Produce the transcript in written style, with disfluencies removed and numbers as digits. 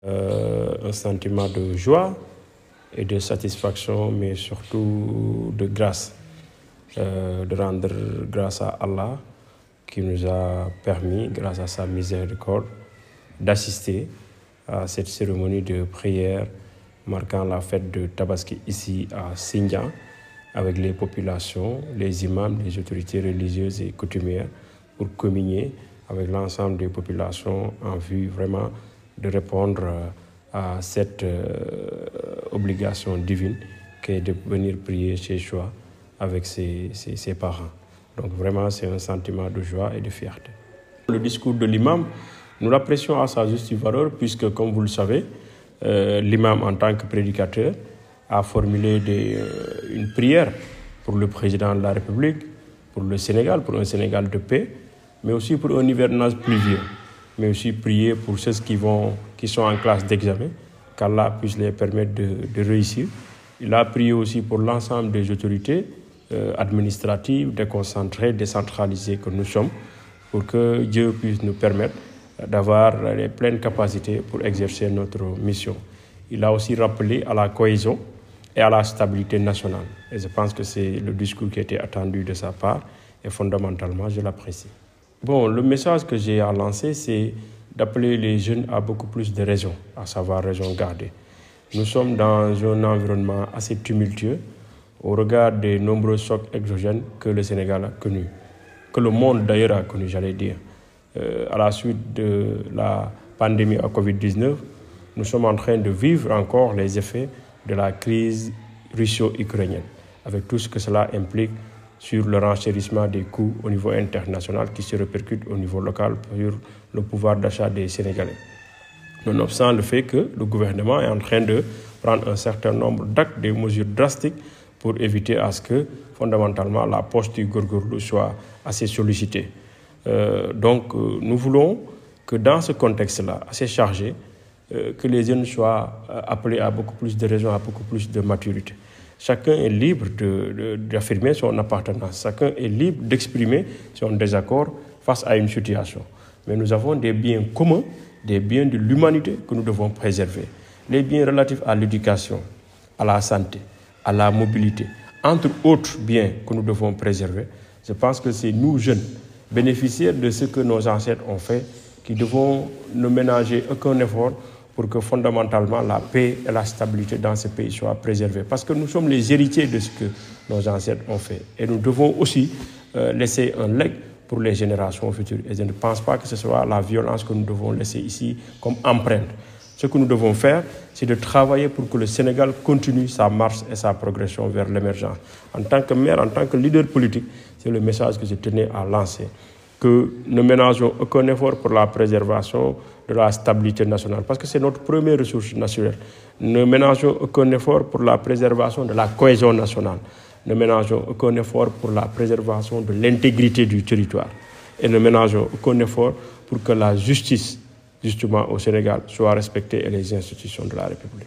Un sentiment de joie et de satisfaction, mais surtout de grâce, de rendre grâce à Allah qui nous a permis, grâce à sa miséricorde, d'assister à cette cérémonie de prière marquant la fête de Tabaski ici à Sindian, avec les populations, les imams, les autorités religieuses et coutumières, pour communier avec l'ensemble des populations en vue vraiment de répondre à cette obligation divine qui est de venir prier chez soi avec ses parents. Donc vraiment, c'est un sentiment de joie et de fierté. Le discours de l'imam, nous l'apprécions à sa juste valeur puisque, comme vous le savez, l'imam en tant que prédicateur a formulé une prière pour le président de la République, pour le Sénégal, pour un Sénégal de paix, mais aussi pour un hivernage pluvieux, mais aussi prier pour ceux qui sont en classe d'examen, qu'Allah puisse les permettre de réussir. Il a prié aussi pour l'ensemble des autorités administratives, déconcentrées, décentralisées que nous sommes, pour que Dieu puisse nous permettre d'avoir les pleines capacités pour exercer notre mission. Il a aussi rappelé à la cohésion et à la stabilité nationale. Et je pense que c'est le discours qui était attendu de sa part et fondamentalement, je l'apprécie. Bon, le message que j'ai à lancer, c'est d'appeler les jeunes à beaucoup plus de raison, à savoir raison garder. Nous sommes dans un environnement assez tumultueux au regard des nombreux chocs exogènes que le Sénégal a connus, que le monde d'ailleurs a connus, j'allais dire. À la suite de la pandémie à Covid-19, nous sommes en train de vivre encore les effets de la crise russo-ukrainienne, avec tout ce que cela implique sur le renchérissement des coûts au niveau international qui se répercute au niveau local sur le pouvoir d'achat des Sénégalais. Nonobstant le fait que le gouvernement est en train de prendre un certain nombre d'actes, des mesures drastiques pour éviter à ce que, fondamentalement, la poche du Gorgorlou soit assez sollicitée. Donc, nous voulons que dans ce contexte-là, assez chargé, que les jeunes soient appelés à beaucoup plus de raison, à beaucoup plus de maturité. Chacun est libre d'affirmer son appartenance. Chacun est libre d'exprimer son désaccord face à une situation. Mais nous avons des biens communs, des biens de l'humanité que nous devons préserver. Les biens relatifs à l'éducation, à la santé, à la mobilité, entre autres biens que nous devons préserver. Je pense que c'est nous, jeunes, bénéficiaires de ce que nos ancêtres ont fait, qui devons ne ménager aucun effort pour que fondamentalement la paix et la stabilité dans ce pays soient préservées. Parce que nous sommes les héritiers de ce que nos ancêtres ont fait. Et nous devons aussi laisser un legs pour les générations futures. Et je ne pense pas que ce soit la violence que nous devons laisser ici comme empreinte. Ce que nous devons faire, c'est de travailler pour que le Sénégal continue sa marche et sa progression vers l'émergence. En tant que maire, en tant que leader politique, c'est le message que je tenais à lancer. Que ne ménageons aucun effort pour la préservation de la stabilité nationale, parce que c'est notre première ressource naturelle. Ne ménageons aucun effort pour la préservation de la cohésion nationale. Ne ménageons aucun effort pour la préservation de l'intégrité du territoire. Et ne ménageons aucun effort pour que la justice, justement, au Sénégal, soit respectée et les institutions de la République.